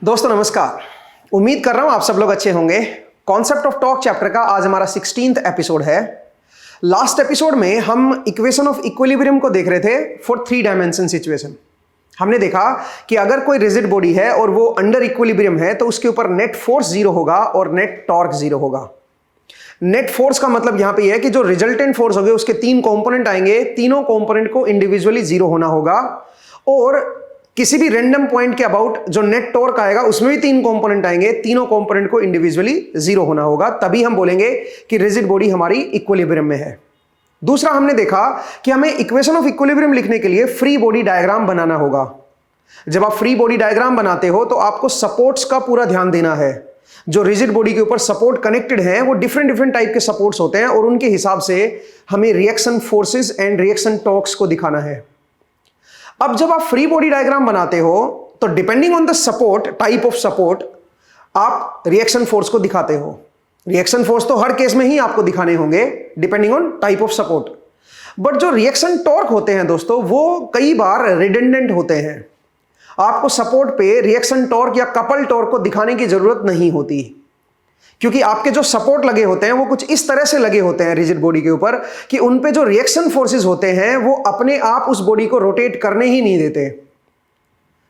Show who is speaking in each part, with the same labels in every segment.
Speaker 1: दोस्तों नमस्कार। उम्मीद कर रहा हूं आप सब लोग अच्छे होंगे। कॉन्सेप्ट ऑफ टॉर्क चैप्टर का आज हमारा 16th एपिसोड है। लास्ट एपिसोड में हम इक्वेशन ऑफ इक्विलिब्रियम को देख रहे थे फॉर 3 डायमेंशन सिचुएशन। हमने देखा कि अगर कोई रिजिड बॉडी है और वो अंडर इक्विलिब्रियम है तो उसके ऊपर नेट फोर्स 0 होगा और नेट टॉर्क 0 होगा। नेट फोर्स का मतलब यहां पे यह है कि जो रिजल्टेंट फोर्स होंगे उसके 3 कंपोनेंट आएंगे, तीनों कंपोनेंट को इंडिविजुअली 0 होना होगा और किसी भी रैंडम पॉइंट के अबाउट जो नेट टॉर्क आएगा उसमें भी 3 कंपोनेंट आएंगे, तीनों कंपोनेंट को इंडिविजुअली 0 होना होगा, तभी हम बोलेंगे कि रिजिड बॉडी हमारी इक्विलिब्रियम में है। दूसरा हमने देखा कि हमें इक्वेशन ऑफ इक्विलिब्रियम लिखने के लिए फ्री बॉडी डायग्राम बनाना होगा। जब आप फ्री बॉडी डायग्राम बनाते हो तो आपको सपोर्ट्स का पूरा ध्यान देना है। जो रिजिड बॉडी के ऊपर सपोर्ट कनेक्टेड हैं वो डिफरेंट टाइप के सपोर्ट्स होते हैं और उनके हिसाब से हमें reaction forces and reaction torques को दिखाना है। अब जब आप फ्री बॉडी डायग्राम बनाते हो तो depending on the support, type of support, आप रिएक्शन फोर्स को दिखाते हो। रिएक्शन फोर्स तो हर केस में ही आपको दिखाने होंगे depending on type of support. But जो रिएक्शन टॉर्क होते हैं दोस्तों वो कई बार रिडंडेंट होते हैं। आपको सपोर्ट पे रिएक्शन टॉर्क या कपल टॉर्क को दिखाने की जरूरत नहीं होती, क्योंकि आपके जो सपोर्ट लगे होते हैं वो कुछ इस तरह से लगे होते हैं रिजिड बॉडी के ऊपर कि उन पे जो रिएक्शन फोर्सेस होते हैं वो अपने आप उस बॉडी को रोटेट करने ही नहीं देते।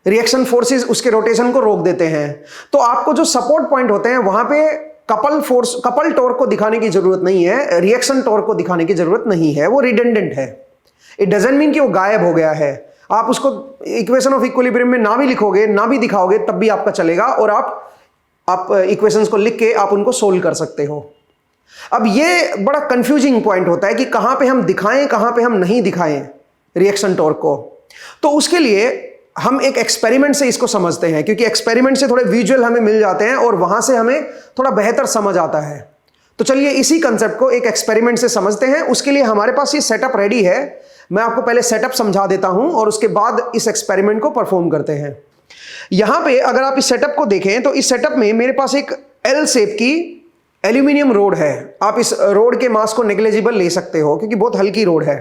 Speaker 1: रिएक्शन फोर्सेस उसके रोटेशन को रोक देते हैं। तो आपको जो सपोर्ट पॉइंट होते हैं वहां पे कपल टॉर्क को दिखाने की जरूरत नहीं है, रिएक्शन टॉर्क को दिखाने की जरूरत नहीं है, वो रिडंडेंट है। इट डजंट मीन कि वो गायब हो गया है। आप उसको इक्वेशन ऑफ इक्विलिब्रियम में ना भी लिखोगे ना भी दिखाओगे तब भी आपका चलेगा और आप इक्वेशंस को लिख के आप उनको सोल्व कर सकते हो। अब ये बड़ा कंफ्यूजिंग पॉइंट होता है कि कहां पे हम दिखाएं कहां पे हम नहीं दिखाएं रिएक्शन टॉर्क को। तो उसके लिए हम एक एक्सपेरिमेंट से इसको समझते हैं, क्योंकि एक्सपेरिमेंट से थोड़े विजुअल हमें मिल जाते हैं और वहां से हमें थोड़ा बेहतर समझ आता है। तो चलिए इसी कंसेप्ट को एक एक्सपेरिमेंट से समझते हैं। उसके लिए हमारे पास ये सेटअप रेडी है। मैं आपको पहले सेटअप समझा देता हूं और उसके बाद इस एक्सपेरिमेंट को परफॉर्म करते हैं। यहां पे अगर आप इस सेटअप को देखें तो इस सेटअप में मेरे पास एक एल शेप की एल्यूमिनियम रोड है। आप इस रोड के मास को नेग्लिजिबल ले सकते हो क्योंकि बहुत हल्की रोड है।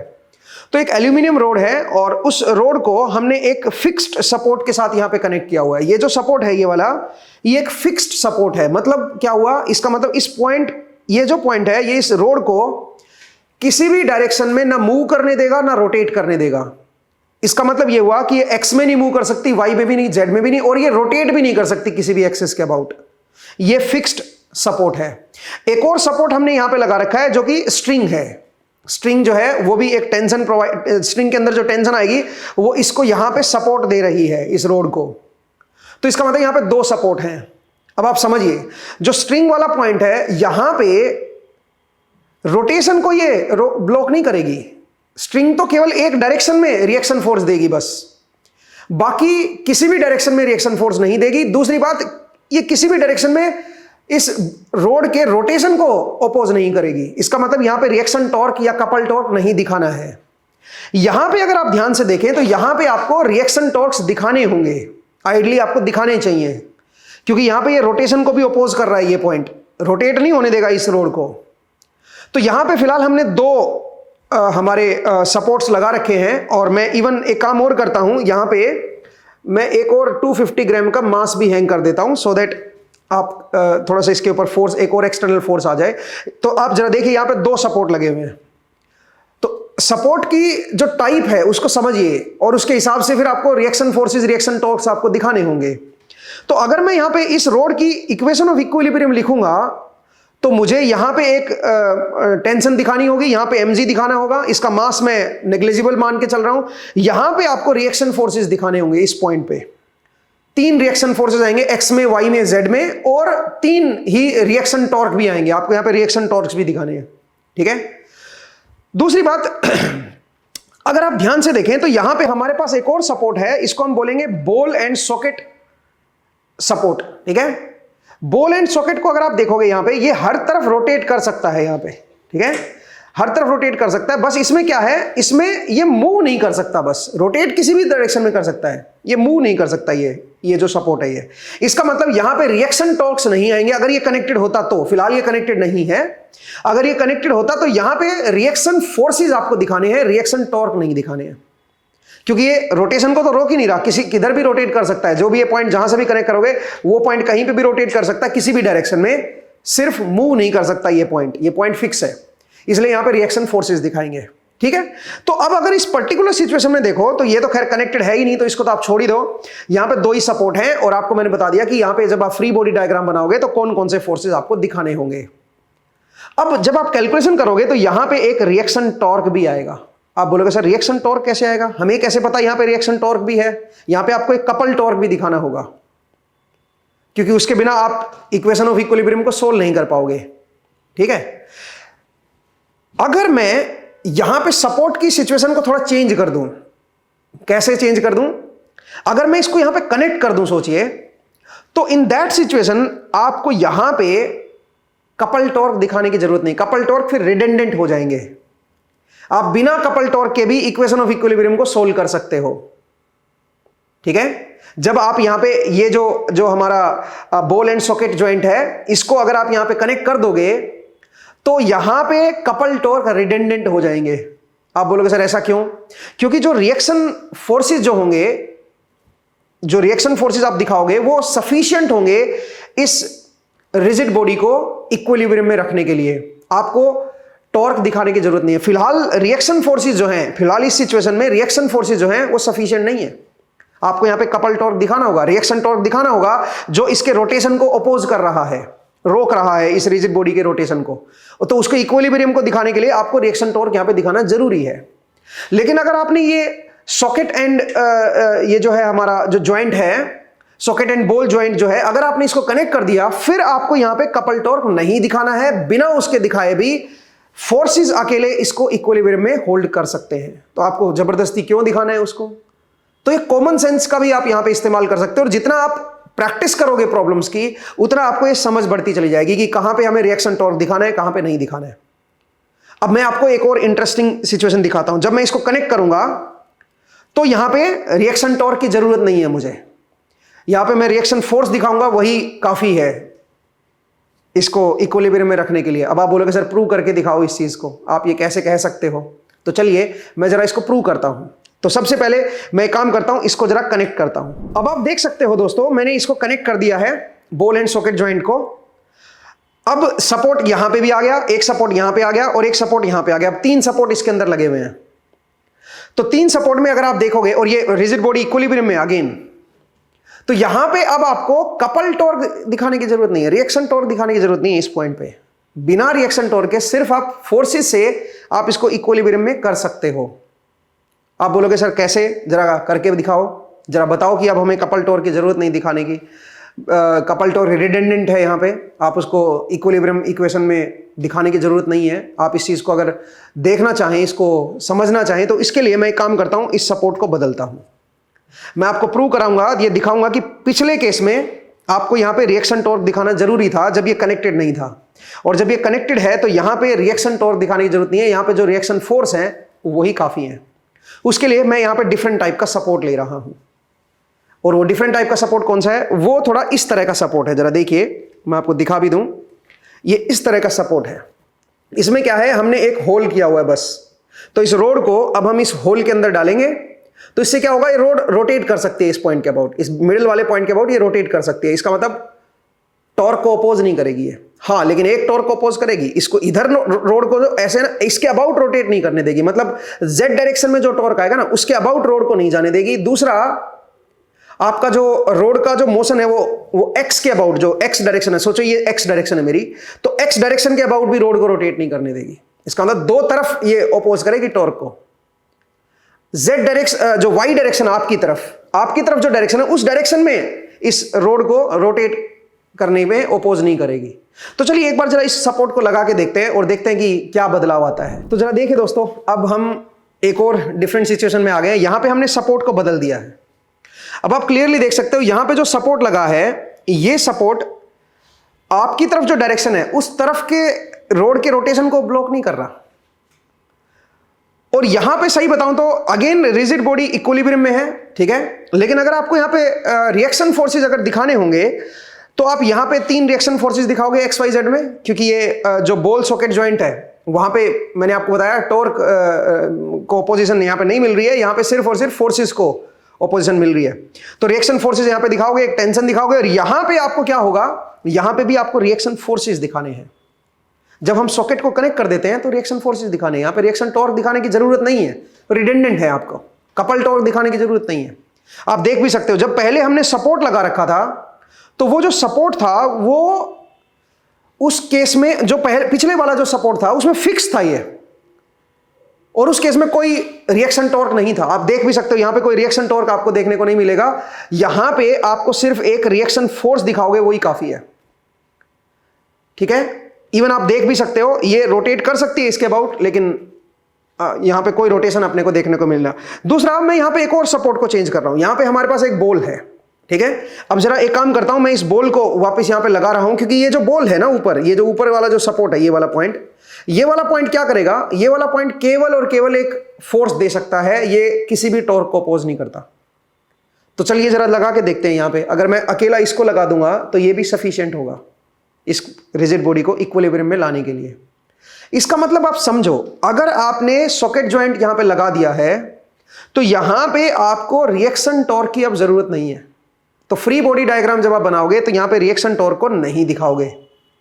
Speaker 1: तो एक एल्यूमिनियम रोड है और उस रोड को हमने एक फिक्स्ड सपोर्ट के साथ यहां पे कनेक्ट किया हुआ है। ये जो सपोर्ट है ये वाला, ये एक फिक्स्ड सपोर्ट है। मतलब क्या हुआ, इसका मतलब इस पॉइंट, ये जो पॉइंट है ये इस रोड को किसी भी डायरेक्शन में ना मूव करने देगा ना रोटेट करने देगा। इसका मतलब यह हुआ कि ये एक्स में नहीं मूव कर सकती, वाई में भी नहीं, जेड में भी नहीं, और ये रोटेट भी नहीं कर सकती किसी भी एक्सिस के अबाउट। ये फिक्स्ड सपोर्ट है। एक और सपोर्ट हमने यहां पे लगा रखा है जो कि स्ट्रिंग है। स्ट्रिंग जो है वो भी एक टेंशन प्रोवाइड, स्ट्रिंग के अंदर जो टेंशन आएगी वो इसको यहां पे सपोर्ट दे रही है, इस रोड को। तो इसका मतलब यहां पे 2 सपोर्ट हैं। अब आप समझिए, जो स्ट्रिंग वाला पॉइंट है यहां पे रोटेशन को ये ब्लॉक नहीं करेगी। स्ट्रिंग तो केवल एक डायरेक्शन में रिएक्शन फोर्स देगी बस, बाकी किसी भी डायरेक्शन में रिएक्शन फोर्स नहीं देगी। दूसरी बात, ये किसी भी डायरेक्शन में इस रोड के रोटेशन को अपोज नहीं करेगी। इसका मतलब यहां पे रिएक्शन टॉर्क या कपल टॉर्क नहीं दिखाना है। यहां पे अगर आप ध्यान से देखें तो यहां पे आपको रिएक्शन टॉर्क्स दिखाने होंगे, आइडियली आपको दिखाने चाहिए, क्योंकि यहां पे ये रोटेशन को भी अपोज कर रहा है। ये पॉइंट रोटेट नहीं होने देगा इस रोड को। तो यहां पे फिलहाल हमने 2 हमारे सपोर्ट्स लगा रखे हैं और मैं इवन एक काम और करता हूं, यहां पे मैं एक और 250 ग्राम का मास भी हैंग कर देता हूं सो दैट आप थोड़ा सा इसके ऊपर फोर्स, एक और एक्सटर्नल फोर्स आ जाए। तो आप जरा देखिए यहां पे 2 सपोर्ट लगे हुए हैं। तो सपोर्ट की जो टाइप है उसको समझिए और उसके हिसाब से फिर आपको रिएक्शन फोर्सेस, रिएक्शन टॉर्क्स आपको दिखाने होंगे। तो अगर मैं यहां पे इस रोड की इक्वेशन ऑफ इक्विलिब्रियम लिखूंगा तो मुझे यहां पे एक टेंशन दिखानी होगी, यहां पे mg दिखाना होगा, इसका मास मैं नेग्लिजिबल मान के चल रहा हूं। यहां पे आपको रिएक्शन फोर्सेस दिखाने होंगे। इस पॉइंट पे 3 रिएक्शन फोर्सेस आएंगे, x में, y में, z में, और 3 ही रिएक्शन टॉर्क भी आएंगे। आपको यहां पे रिएक्शन टॉर्क्स भी दिखाने हैं, ठीक है। दूसरी बात, अगर आप ध्यान से देखें तो यहां पे हमारे पास एक और सपोर्ट है, इसको हम बोलेंगे बॉल एंड सॉकेट सपोर्ट, ठीक है। बॉल एंड सॉकेट को अगर आप देखोगे यहां पे ये हर तरफ रोटेट कर सकता है यहां पे, ठीक है, हर तरफ रोटेट कर सकता है। बस इसमें क्या है, इसमें ये मूव नहीं कर सकता, बस रोटेट किसी भी डायरेक्शन में कर सकता है, ये मूव नहीं कर सकता। ये जो सपोर्ट है ये, इसका मतलब यहां पे रिएक्शन टॉर्क्स नहीं आएंगे। अगर ये कनेक्टेड होता तो, फिलहाल ये कनेक्टेड नहीं है। अगर ये कनेक्टेड होता तो यहां पे रिएक्शन फोर्सेस आपको दिखाने हैं, रिएक्शन टॉर्क नहीं दिखाने हैं। क्योंकि ये रोटेशन को तो रोक ही नहीं रहा, किसी किधर भी रोटेट कर सकता है। जो भी ये पॉइंट जहां से भी कनेक्ट करोगे वो पॉइंट कहीं पे भी रोटेट कर सकता है किसी भी डायरेक्शन में, सिर्फ मूव नहीं कर सकता। ये पॉइंट फिक्स है, इसलिए यहां पे रिएक्शन फोर्सेस दिखाएंगे। ठीक है, तो अब अगर इस पर्टिकुलर सिचुएशन में देखो तो ये तो खैर कनेक्टेड है ही नहीं, तो इसको तो आप छोड़ ही दो। यहां पे दो ही सपोर्ट हैं और आपको मैंने बता दिया कि यहां पे जब आप फ्री बॉडी डायग्राम बनाओगे तो कौन कौन से फोर्सेस आपको दिखाने होंगे। अब जब आप कैलकुलेशन करोगे तो यहां पे एक रिएक्शन टॉर्क भी आएगा। आप बोलोगे सर रिएक्शन टॉर्क कैसे आएगा, हमें कैसे पता यहां पे रिएक्शन टॉर्क भी है। यहां पे आपको एक कपल टॉर्क भी दिखाना होगा, क्योंकि उसके बिना आप इक्वेशन ऑफ इक्विलिब्रियम को सोल्व नहीं कर पाओगे। ठीक है, अगर मैं यहां पे सपोर्ट की सिचुएशन को थोड़ा चेंज कर दूं, कैसे चेंज कर दूं, अगर मैं इसको यहां पे कनेक्ट कर दूं, सोचिए, तो इन दैट सिचुएशन आपको यहां पे कपल टॉर्क दिखाने की जरूरत नहीं। कपल टॉर्क फिर रिडंडेंट हो जाएंगे, आप बिना कपल टॉर्क के भी इक्वेशन ऑफ इक्विलिब्रियम को सोल्व कर सकते हो। ठीक है, जब आप यहां पे ये जो हमारा बॉल एंड सॉकेट जॉइंट है, इसको अगर आप यहां पे कनेक्ट कर दोगे तो यहां पे कपल टॉर्क रिडंडेंट हो जाएंगे। आप बोलोगे सर ऐसा क्यों, क्योंकि जो रिएक्शन फोर्सेस जो होंगे, जो रिएक्शन फोर्सेस आप दिखाओगे वो सफिशिएंट होंगे इस रिजिड बॉडी को इक्विलिब्रियम में रखने के लिए। आपको टॉर्क दिखाने की जरूरत नहीं है। फिलहाल रिएक्शन फोर्सेस जो हैं, फिलहाल इस सिचुएशन में रिएक्शन फोर्सेस जो हैं वो सफिशिएंट नहीं है। आपको यहां पे कपल टॉर्क दिखाना होगा, रिएक्शन टॉर्क दिखाना होगा, जो इसके रोटेशन को अपोज कर रहा है, रोक रहा है इस रिजिड बॉडी के रोटेशन को। तो उसको इक्विलिब्रियम को दिखाने के लिए आपको रिएक्शन टॉर्क यहां पे दिखाना जरूरी है। लेकिन अगर आपने ये सॉकेट एंड ये जो है हमारा जो ज्वाइंट है, सॉकेट एंड बॉल ज्वाइंट जो है, अगर आपने इसको कनेक्ट कर दिया, फिर आपको यहां पे कपल टॉर्क नहीं दिखाना है। बिना उसके दिखाए भी फोर्सेस अकेले इसको इक्विलिब्रियम में होल्ड कर सकते हैं। तो आपको जबरदस्ती क्यों दिखाना है उसको? तो ये कॉमन सेंस का भी आप यहां पे इस्तेमाल कर सकते हो, और जितना आप प्रैक्टिस करोगे प्रॉब्लम्स की, उतना आपको ये समझ बढ़ती चली जाएगी कि कहां पे हमें रिएक्शन टॉर्क दिखाना है, कहां पे नहीं दिखाना है। अब मैं आपको एक और इंटरेस्टिंग सिचुएशन दिखाता हूं। जब मैं इसको कनेक्ट करूंगा तो यहां पे रिएक्शन टॉर्क की जरूरत नहीं है मुझे, यहां पे मैं रिएक्शन फोर्स दिखाऊंगा, वही काफी है इसको इक्विलिब्रियम में रखने के लिए। अब आप बोलोगे सर प्रूव करके दिखाओ इस चीज को, आप ये कैसे कह सकते हो? तो चलिए मैं जरा इसको प्रूव करता हूं। तो सबसे पहले मैं एक काम करता हूं, इसको जरा कनेक्ट करता हूं। अब आप देख सकते हो दोस्तों, मैंने इसको कनेक्ट कर दिया है बॉल एंड सॉकेट जॉइंट को। अब सपोर्ट यहां पे भी आ गया, एक सपोर्ट यहां पे आ गया और एक सपोर्ट यहां पे आ गया। अब तीन सपोर्ट इसके अंदर लगे हुए हैं। तो तीन सपोर्ट में अगर आप देखोगे, और ये रिजिड बॉडी इक्विलिब्रियम में अगेन, तो यहां पे अब आपको कपल टॉर्क दिखाने की जरूरत नहीं है, रिएक्शन टॉर्क दिखाने की जरूरत नहीं है। इस पॉइंट पे बिना रिएक्शन टॉर्क के सिर्फ आप फोर्सेस से आप इसको इक्विलिब्रियम में कर सकते हो। आप बोलोगे सर कैसे, जरा करके दिखाओ, जरा बताओ कि अब हमें कपल टॉर्क की जरूरत नहीं दिखाने की। कपल टॉर्क रिडंडेंट है यहां पे, आप उसको इक्विलिब्रियम इक्वेशन में दिखाने की जरूरत नहीं है। आप इस चीज को अगर देखना चाहें, इसको समझना चाहें, तो इसके लिए मैं एक काम करता हूं, इस सपोर्ट को बदलता हूं। मैं आपको प्रूव कराऊंगा, ये दिखाऊंगा कि पिछले केस में आपको यहां पे रिएक्शन टॉर्क दिखाना जरूरी था जब ये कनेक्टेड नहीं था, और जब ये कनेक्टेड है तो यहां पे रिएक्शन टॉर्क दिखाने की जरूरत नहीं है। यहां पे जो रिएक्शन फोर्स है वही काफी है। उसके लिए मैं यहां पे डिफरेंट टाइप का सपोर्ट ले रहा हूं, और वो डिफरेंट टाइप का सपोर्ट कौन सा है? वो थोड़ा इस तरह का सपोर्ट है। जरा देखिए, मैं आपको दिखा भी दूं, ये इस तरह का सपोर्ट है। इसमें क्या है, हमने एक होल किया हुआ है बस। तो इस रोड को अब हम इस होल के अंदर डालेंगे, तो इससे क्या होगा, ये रोड रोटेट कर सकती है इस पॉइंट के अबाउट, इस मिडिल वाले पॉइंट के अबाउट ये रोटेट कर सकती है। इसका मतलब टॉर्क को अपोज नहीं करेगी ये, हाँ, लेकिन एक टॉर्क को अपोज करेगी। इसको इधर रोड को जो ऐसे ना इसके अबाउट रोटेट नहीं करने देगी, मतलब जेड डायरेक्शन में जो टॉर्क आएगा ना उसके अबाउट रोड को नहीं जाने देगी। दूसरा, आपका जो रोड का जो मोशन है वो एक्स के अबाउट, जो एक्स डायरेक्शन है, सोचो ये एक्स डायरेक्शन है मेरी, तो एक्स डायरेक्शन के अबाउट भी रोड को रोटेट नहीं करने देगी। इसका मतलब दो तरफ ये अपोज करेगी टॉर्क को। जेड डायरेक्शन, जो वाई डायरेक्शन आपकी तरफ जो डायरेक्शन है, उस डायरेक्शन में इस रोड को रोटेट करने में अपोज नहीं करेगी। तो चलिए एक बार जरा इस सपोर्ट को लगा के देखते हैं और देखते हैं कि क्या बदलाव आता है। तो जरा देखिए दोस्तों, अब हम एक और डिफरेंट सिचुएशन में आ गए हैं। यहां पे हमने सपोर्ट को बदल दिया है। अब आप क्लियरली देख सकते हो, यहां पे जो सपोर्ट लगा है, ये सपोर्ट आपकी तरफ जो डायरेक्शन है उस तरफ के रोड के रोटेशन को ब्लॉक नहीं कर रहा। और यहां पे सही बताऊं तो अगेन रिजिड बॉडी इक्विलिब्रियम में है, ठीक है। लेकिन अगर आपको यहां पे रिएक्शन फोर्सेस अगर दिखाने होंगे तो आप यहां पे तीन रिएक्शन फोर्सेस दिखाओगे एक्स वाई जेड में, क्योंकि ये जो बॉल सॉकेट जॉइंट है वहां पे मैंने आपको बताया टॉर्क को ऑपोजिशन यहां पे नहीं मिल रही है, यहां पे सिर्फ और सिर्फ फोर्सेस को ऑपोजिशन मिल रही है। तो रिएक्शन फोर्सेस यहां पे दिखाओगे, एक टेंशन दिखाओगे, और यहां पे आपको क्या होगा, यहां पे भी आपको रिएक्शन फोर्सेस दिखाने हैं। जब हम सॉकेट को कनेक्ट कर देते हैं तो रिएक्शन फोर्सेस दिखाने हैं, यहां पे रिएक्शन टॉर्क दिखाने की जरूरत नहीं है, रिडंडेंट है, आपको कपल टॉर्क दिखाने की जरूरत नहीं है। आप देख भी सकते हो जब पहले हमने सपोर्ट लगा रखा था तो वो जो सपोर्ट था वो उस केस में जो पहले पिछले वाला जो सपोर्ट था उसमें फिक्स था ये, और उस केस में कोई रिएक्शन टॉर्क नहीं था। आप देख भी सकते हो यहां पे कोई रिएक्शन टॉर्क आपको देखने को नहीं मिलेगा, यहां पे आपको सिर्फ एक रिएक्शन फोर्स दिखाओगे वही काफी है। ठीक है, इवन आप देख भी सकते हो ये रोटेट कर सकती है इसके अबाउट, लेकिन यहां पे कोई रोटेशन अपने को देखने को मिल रहा। दूसरा, मैं यहां पे एक और सपोर्ट को चेंज कर रहा हूं, यहां पे हमारे पास एक बॉल है। ठीक है, अब जरा एक काम करता हूं, मैं इस बॉल को वापस यहां पे लगा रहा हूं, क्योंकि ये जो बॉल है ना ऊपर, ये जो ऊपर वाला जो सपोर्ट है, ये वाला पॉइंट, ये वाला पॉइंट क्या करेगा, ये वाला पॉइंट केवल और केवल एक फोर्स दे सकता है, ये किसी भी टॉर्क को अपोज नहीं करता। तो चलिए जरा लगा के देखते हैं। यहां पे अगर मैं अकेला इसको लगा दूंगा तो ये भी सफिशिएंट होगा इस रिजिड बॉडी को इक्विलिब्रियम में लाने के लिए। इसका मतलब आप समझो, अगर आपने सॉकेट जॉइंट यहां पे लगा दिया है तो यहां पे आपको रिएक्शन टॉर्क की अब जरूरत नहीं है। तो फ्री बॉडी डायग्राम जब आप बनाओगे तो यहां पे रिएक्शन टॉर्क को नहीं दिखाओगे।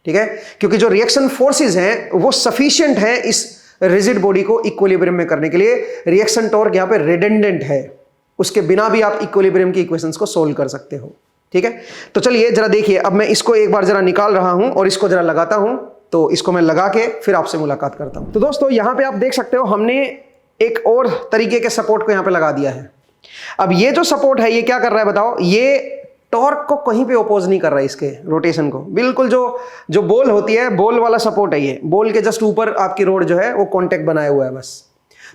Speaker 1: ठीक है, क्योंकि जो रिएक्शन फोर्सेस हैं वो सफिशिएंट है इस रिजिड बॉडी को इक्विलिब्रियम में करने के लिए। रिएक्शन टॉर्क यहां पे रिडंडेंट है, उसके बिना भी आप इक्विलिब्रियम की इक्वेशंस को सोल्व कर सकते हो। ठीक है, तो चलिए जरा देखिए, अब मैं इसको एक बार जरा निकाल रहा हूं और इसको जरा लगाता हूं, तो इसको मैं लगा के फिर आपसे मुलाकात करता हूं। तो दोस्तों यहां पे आप देख सकते हो हमने एक और तरीके के सपोर्ट को यहां पे लगा दिया है। अब ये जो सपोर्ट है ये क्या कर रहा है बताओ, ये टॉर्क को कहीं पे अपोज नहीं कर रहा है, इसके रोटेशन को। बिल्कुल जो बॉल होती है, बॉल वाला सपोर्ट है ये, बॉल के जस्ट ऊपर आपकी रोड जो है वो कॉन्टेक्ट बनाया हुआ है बस।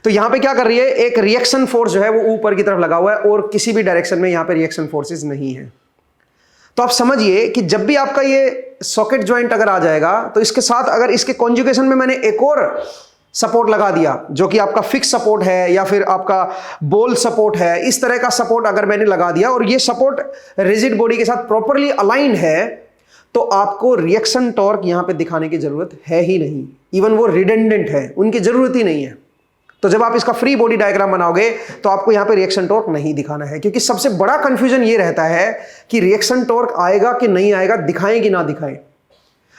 Speaker 1: तो यहां पे क्या कर रही है, एक रिएक्शन फोर्स जो है वो ऊपर की तरफ लगा हुआ है और किसी भी डायरेक्शन में यहां पे रिएक्शन फोर्सेस नहीं है। तो आप समझिए कि जब भी आपका ये सॉकेट ज्वाइंट अगर आ जाएगा तो इसके साथ अगर इसके कॉन्जुगेशन में मैंने एक और सपोर्ट लगा दिया जो कि आपका फिक्स सपोर्ट है या फिर आपका बॉल सपोर्ट है, इस तरह का सपोर्ट अगर मैंने लगा दिया और ये सपोर्ट रिजिड बॉडी के साथ प्रॉपर्ली अलाइंड है, तो आपको रिएक्शन टॉर्क यहां पे दिखाने की जरूरत है ही नहीं। इवन वो रिडंडेंट है, उनकी जरूरत ही नहीं है। तो जब आप इसका फ्री बॉडी डायग्राम बनाओगे तो आपको यहां पे रिएक्शन टॉर्क नहीं दिखाना है, क्योंकि सबसे बड़ा कंफ्यूजन ये रहता है कि रिएक्शन टॉर्क आएगा कि नहीं आएगा, दिखाएं कि ना दिखाएं।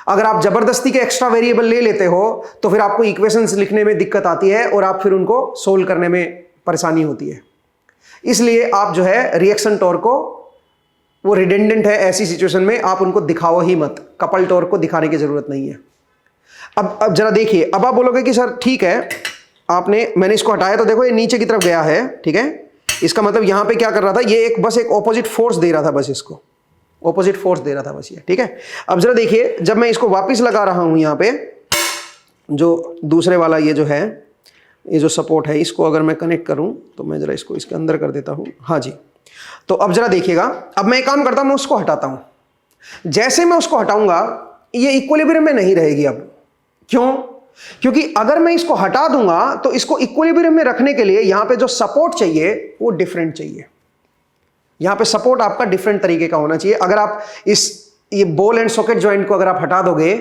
Speaker 1: अगर आप जबरदस्ती के एक्स्ट्रा वेरिएबल ले लेते हो तो फिर आपको इक्वेशंस लिखने में दिक्कत आती है और आप फिर उनको सोल्व करने में परेशानी होती है। इसलिए आप जो है रिएक्शन टॉर्क को, वो रिडंडेंट है, ऐसी सिचुएशन में आप उनको दिखाओ ही मत, कपल टॉर्क को दिखाने की जरूरत नहीं है। अब जरा देखिए, अब आप बोलोगे कि सर ठीक है मैंने इसको हटाया तो देखो ये नीचे की तरफ गया है। ठीक है, इसका मतलब यहां पे क्या कर रहा था, ये बस एक ऑपोजिट फोर्स दे रहा था, बस इसको ऑपोजिट फोर्स दे रहा था बस ये। ठीक है, अब जरा देखिए, जब मैं इसको वापस लगा रहा हूं यहां पे, जो दूसरे वाला ये जो है, ये जो सपोर्ट है, इसको अगर मैं कनेक्ट करूं तो मैं जरा इसको इसके अंदर कर देता हूं। हाँ जी, तो अब जरा देखिएगा, अब मैं एक काम करता हूं, मैं उसको हटाता हूं। जैसे मैं उसको हटाऊंगा ये इक्विलिब्रियम में नहीं रहेगी। अब क्यों? क्योंकि अगर मैं इसको हटा दूंगा तो इसको इक्विलिब्रियम में रखने के लिए यहां पे जो सपोर्ट चाहिए वो डिफरेंट चाहिए। यहां पे सपोर्ट आपका डिफरेंट तरीके का होना चाहिए। अगर आप ये बॉल एंड सॉकेट जॉइंट को अगर आप हटा दोगे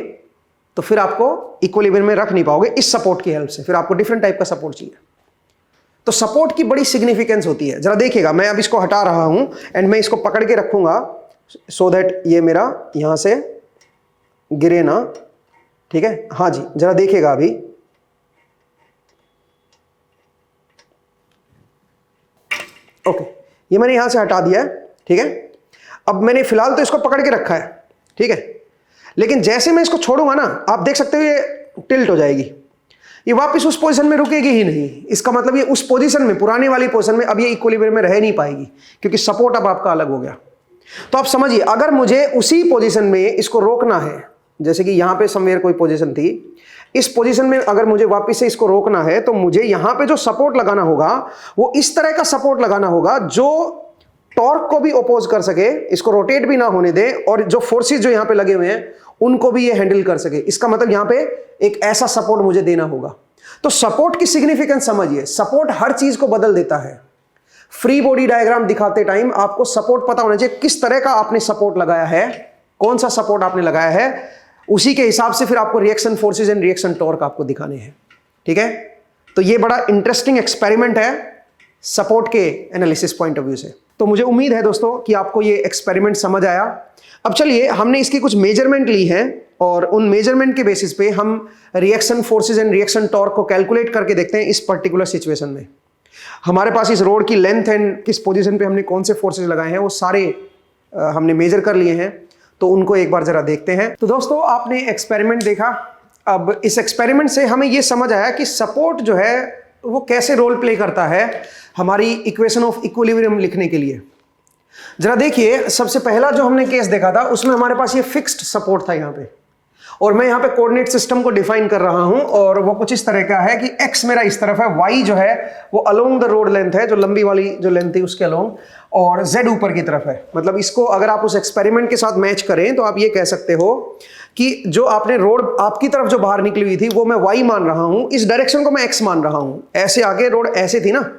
Speaker 1: तो फिर आपको इक्विलिब्रियम में रख नहीं पाओगे इस सपोर्ट की हेल्प से, फिर आपको डिफरेंट टाइप का सपोर्ट चाहिए। तो सपोर्ट की बड़ी सिग्निफिकेंस होती है। जरा देखिएगा, मैं अब इसको हटा रहा हूं एंड मैं इसको पकड़ के रखूंगा सो दैट ये मेरा यहां से गिरे ना। ठीक है, हाँ जी, जरा देखिएगा अभी। ओके, ये मैंने यहां से हटा दिया है। ठीक है, अब मैंने फिलहाल तो इसको पकड़ के रखा है। ठीक है, लेकिन जैसे मैं इसको छोड़ूंगा ना, आप देख सकते हो ये टिल्ट हो जाएगी, ये वापस उस पोजीशन में रुकेगी ही नहीं। इसका मतलब ये उस पोजीशन में, पुराने वाली पोजीशन में अब ये इक्विलिब्रियम में रह नहीं पाएगी, क्योंकि सपोर्ट अब आपका अलग हो गया। तो आप समझिए, अगर मुझे उसी पोजीशन में इसको रोकना है, जैसे कि यहां पे समवेयर कोई पोजीशन थी, इस पोजीशन में अगर मुझे वापस से इसको रोकना है तो मुझे यहां पे जो सपोर्ट लगाना होगा वो इस तरह का सपोर्ट लगाना होगा जो टॉर्क को भी अपोज कर सके, इसको रोटेट भी ना होने दे, और जो फोर्सेस जो यहां पे लगे हुए हैं उनको भी ये हैंडल कर सके। इसका मतलब यहां पे एक ऐसा सपोर्ट मुझे देना होगा। तो सपोर्ट की सिग्निफिकेंस समझिए, सपोर्ट हर चीज को बदल देता है। फ्री बॉडी डायग्राम दिखाते टाइम आपको सपोर्ट पता होना चाहिए, किस तरह का आपने सपोर्ट लगाया है, कौन सा सपोर्ट आपने लगाया है। उसी के हिसाब से फिर आपको reaction forces and reaction torque आपको दिखाने हैं। ठीक है, तो ये बड़ा इंटरेस्टिंग एक्सपेरिमेंट है सपोर्ट के एनालिसिस पॉइंट ऑफ व्यू से। तो मुझे उम्मीद है दोस्तों कि आपको ये एक्सपेरिमेंट समझ आया। अब चलिए, हमने इसकी कुछ मेजरमेंट ली है और उन मेजरमेंट के बेसिस पे हम reaction forces and reaction torque को कैलकुलेट करके देखते हैं इस पर्टिकुलर सिचुएशन में। हमारे पास इस रोड की लेंथ एंड किस पोजीशन पे हमने कौन से फोर्सेज लगाए हैं वो सारे हमने मेजर कर लिए हैं, तो उनको एक बार जरा देखते हैं। तो दोस्तों, आपने एक्सपेरिमेंट देखा। अब इस एक्सपेरिमेंट से हमें ये समझ आया कि सपोर्ट जो है वो कैसे रोल प्ले करता है हमारी इक्वेशन ऑफ इक्विलिब्रियम लिखने के लिए। जरा देखिए, सबसे पहला जो हमने केस देखा था उसमें हमारे पास ये फिक्स्ड सपोर्ट था यहाँ पे, और मैं यहाँ पे कोऑर्डिनेट सिस्टम को डिफाइन कर रहा हूं और वो कुछ इस तरह का है कि x मेरा इस तरफ है, y जो है वो अलोंग द रोड लेंथ है, जो लंबी वाली जो लेंथ थी उसके अलोंग, और z ऊपर की तरफ है। मतलब इसको अगर आप उस एक्सपेरिमेंट के साथ मैच करें तो आप ये कह सकते हो कि जो आपने रोड आपकी तरफ जो बाहर निकली हुई थी वो मैं y मान रहा हूं, इस डायरेक्शन को मैं x मान रहा हूं। ऐसे आगे रोड ऐसे थी ना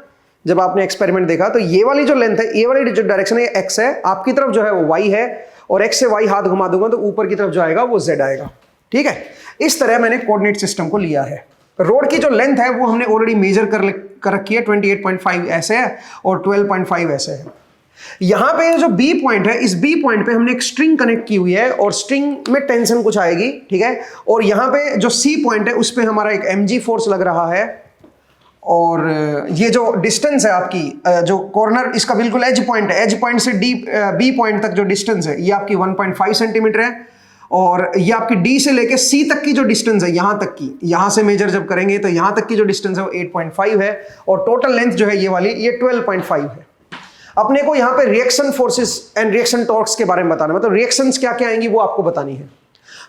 Speaker 1: जब आपने एक्सपेरिमेंट देखा, तो ये वाली जो लेंथ है, ये वाली जो डायरेक्शन है x है, आपकी तरफ जो है वो y है, और x से y हाथ घुमा दूंगा तो ऊपर की तरफ जो आएगा वो z आएगा। ठीक है, इस तरह मैंने कोऑर्डिनेट सिस्टम को लिया है। रोड की जो लेंथ है वो हमने ऑलरेडी मेजर कर रखी है, 28.5 ऐसे है और 12.5 ऐसे है। यहां पे जो बी पॉइंट है, इस बी पॉइंट पे हमने एक स्ट्रिंग कनेक्ट की हुई है और स्ट्रिंग में टेंशन कुछ आएगी। ठीक है, और यहां पे जो सी पॉइंट है उस पे हमारा एक mg फोर्स लग रहा है, और ये जो डिस्टेंस है आपकी जो कॉर्नर इसका बिल्कुल एज पॉइंट है, एज पॉइंट से बी पॉइंट तक जो डिस्टेंस है ये आपकी 1.5 सेंटीमीटर है, और ये आपकी डी से लेके सी तक की जो डिस्टेंस है, यहां तक की, यहां से मेजर जब करेंगे तो यहां तक की जो डिस्टेंस है वो 8.5 है, और टोटल लेंथ जो है ये वाली ये 12.5 है। अपने को यहां पे reaction forces and reaction torques के बारे में बताना, मतलब रिएक्शंस क्या क्या आएंगी वो आपको बतानी है।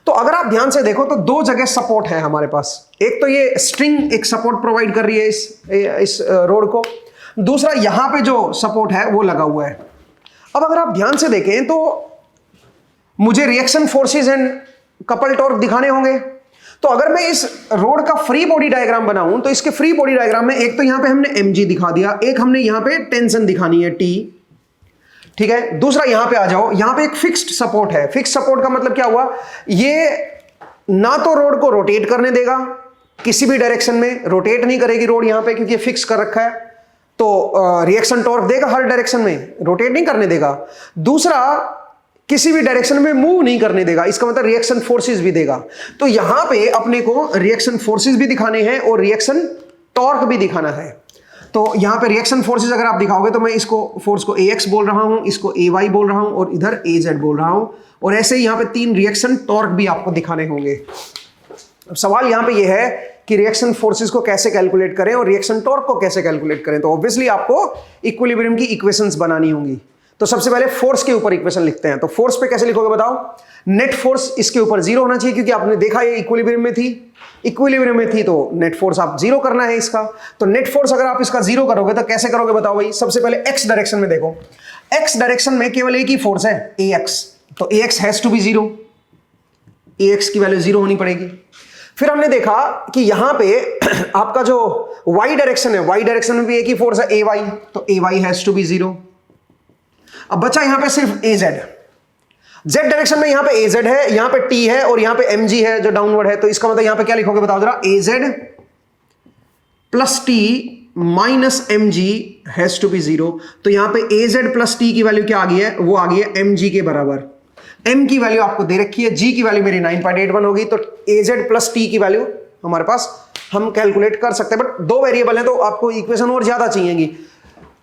Speaker 1: तो अगर आप ध्यान से देखो तो दो जगह सपोर्ट है हमारे पास। एक तो ये स्ट्रिंग एक सपोर्ट प्रोवाइड कर रही है इस रोड को, दूसरा यहां पे जो सपोर्ट है वो लगा हुआ है। अब अगर आप ध्यान से देखें तो मुझे reaction forces and couple torque दिखाने होंगे। तो अगर मैं इस रोड का फ्री बॉडी डायग्राम बनाऊं तो इसके फ्री बॉडी डायग्राम में एक तो यहां पे हमने mg दिखा दिया, एक हमने यहां पे टेंशन दिखानी है T। ठीक है, दूसरा यहां पे आ जाओ, यहां पे एक फिक्स्ड सपोर्ट है। फिक्स्ड सपोर्ट का मतलब क्या हुआ, ये ना तो रोड को रोटेट करने देगा, किसी भी डायरेक्शन में रोटेट नहीं करेगी रोड यहां पे, क्योंकि ये फिक्स कर रखा है। तो रिएक्शन टॉर्क देगा हर डायरेक्शन में, रोटेट नहीं करने देगा। दूसरा, किसी भी डायरेक्शन में मूव नहीं करने देगा, इसका मतलब रिएक्शन फोर्सेस भी देगा। तो यहां पे अपने को रिएक्शन फोर्सेस भी दिखाने हैं और रिएक्शन टॉर्क भी दिखाना है। तो यहां पे रिएक्शन फोर्सेस अगर आप दिखाओगे तो मैं इसको फोर्स को ax बोल रहा हूं, इसको ay बोल रहा हूं और इधर az बोल रहा हूं, और ऐसे ही यहां पे 3 रिएक्शन टॉर्क भी आपको दिखाने होंगे। अब सवाल यहां पे यह है कि रिएक्शन फोर्सेस को कैसे कैलकुलेट करें और रिएक्शन टॉर्क को कैसे कैलकुलेट करें। तो ऑब्वियसली आपको इक्विलिब्रियम की इक्वेशंस बनानी होंगी। तो सबसे पहले फोर्स के ऊपर इक्वेशन लिखते हैं। तो फोर्स पे कैसे लिखोगे बताओ, नेट फोर्स इसके ऊपर 0 होना चाहिए, क्योंकि आपने देखा ये इक्विलिब्रियम में थी, इक्विलिब्रियम में थी तो नेट फोर्स आप 0 करना है इसका। तो नेट फोर्स अगर आप इसका 0 करोगे तो कैसे करोगे बताओ भाई। सबसे पहले x डायरेक्शन में देखो, x डायरेक्शन में केवल एक ही फोर्स है ax, तो ax has to be 0, ax की वैल्यू 0 होनी पड़ेगी। फिर हमने देखा कि यहां पे आपका जो y डायरेक्शन है, y डायरेक्शन में भी एक ही फोर्स है ay, तो ay हैज टू बी 0। अब बचा यहां पे सिर्फ az, z डायरेक्शन में यहां पे az है, यहां पे t है और यहां पे mg है जो डाउनवर्ड है। तो इसका मतलब यहां पे क्या लिखोगे बताओ जरा, az plus t minus mg has to be 0। तो यहां पे az प्लस t की वैल्यू क्या आ गई है, वो आ गई है mg के बराबर। m की वैल्यू आपको दे रखी है, g की वैल्यू मेरी 9.81 होगी, तो az प्लस t की वैल्यू हमारे पास हम कैलकुलेट कर सकते हैं। बट 2 वेरिएबल है तो आपको इक्वेशन और ज्यादा चाहिएगी,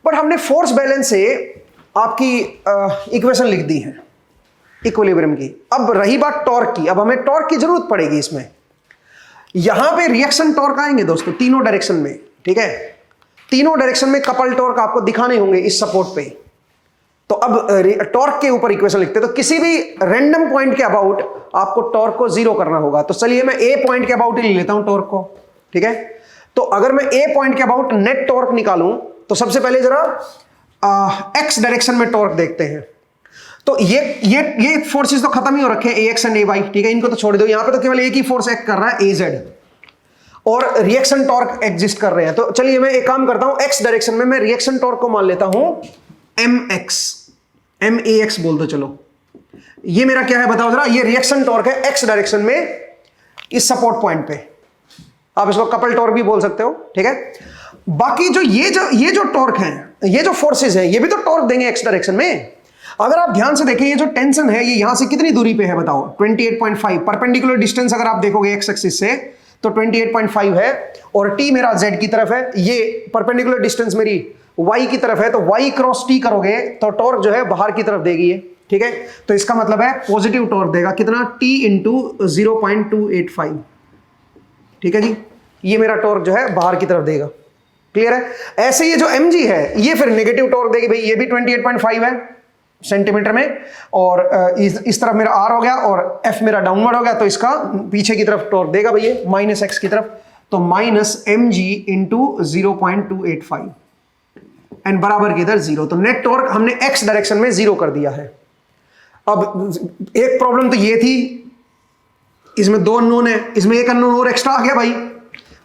Speaker 1: बट हमने फोर्स बैलेंस से आपकी इक्वेशन लिख दी है इक्विलिब्रियम की। अब रही बात टॉर्क की, अब हमें टॉर्क की जरूरत पड़ेगी इसमें। यहां पे रिएक्शन टॉर्क आएंगे दोस्तों तीनों डायरेक्शन में। ठीक है, तीनों डायरेक्शन में कपल टॉर्क आपको दिखाने होंगे इस सपोर्ट पे। तो अब टॉर्क के ऊपर इक्वेशन लिखते हैं। तो किसी भी रैंडम पॉइंट के अबाउट आपको टॉर्क को 0 करना होगा। तो चलिए मैं ए पॉइंट के अबाउट ही ले लेता हूं टॉर्क को। ठीक है, तो अगर मैं ए पॉइंट के अबाउट नेट टॉर्क निकालूं तो सबसे पहले जरा एक्स डायरेक्शन में टॉर्क देखते हैं। तो ये फोर्सेस तो खत्म ही हो रखे हैं ax एंड ay। ठीक है, इनको तो छोड़ दो, यहां पे तो केवल एक ही फोर्स एक्ट कर रहा है az, और रिएक्शन टॉर्क एग्जिस्ट कर रहे हैं। तो चलिए मैं एक काम करता हूं, x डायरेक्शन में मैं रिएक्शन टॉर्क को मान लेता हूं max बोल दो, चलो ये मेरा क्या है बताओ जरा, ये रिएक्शन टॉर्क है एक्स डायरेक्शन में इस सपोर्ट पॉइंट पे, आप इसको कपल टॉर्क भी बोल सकते हो, ठीक है। बाकी जो ये जो टॉर्क है, ये जो फोर्सेस है, ये भी तो टॉर्क देंगे एक्स डायरेक्शन में। अगर आप ध्यान से देखें, ये जो टेंशन है ये यहां से कितनी दूरी पे है बताओ, 28.5। परपेंडिकुलर डिस्टेंस अगर आप देखोगे एक्स एक्सिस से तो 28.5 है, और टी मेरा जेड की तरफ है, ये परपेंडिकुलर डिस्टेंस मेरी वाई की तरफ है, तो वाई क्रॉस टी करोगे तो टॉर्क जो है बाहर की तरफ देगी, ठीक है। तो इसका मतलब है पॉजिटिव टॉर्क देगा कितना, टी इंटू 0.285, ठीक है जी। ये मेरा टॉर्क जो है बाहर की तरफ देगा, क्लियर है। ऐसे ये जो mg है ये फिर नेगेटिव टॉर्क देगी भाई, ये भी 28.5 है सेंटीमीटर में, और इस तरफ मेरा r हो गया और f मेरा डाउनवर्ड हो गया, तो इसका पीछे की तरफ टॉर्क देगा भैया माइनस x की तरफ, तो माइनस mg इंटू 0.285 एंड बराबर की इधर 0। तो नेट टॉर्क हमने x डायरेक्शन में 0 कर दिया है। अब एक प्रॉब्लम तो ये थी, इसमें दो अननोन है, इसमें एक अननोन और एक्स्ट्रा आ गया भाई,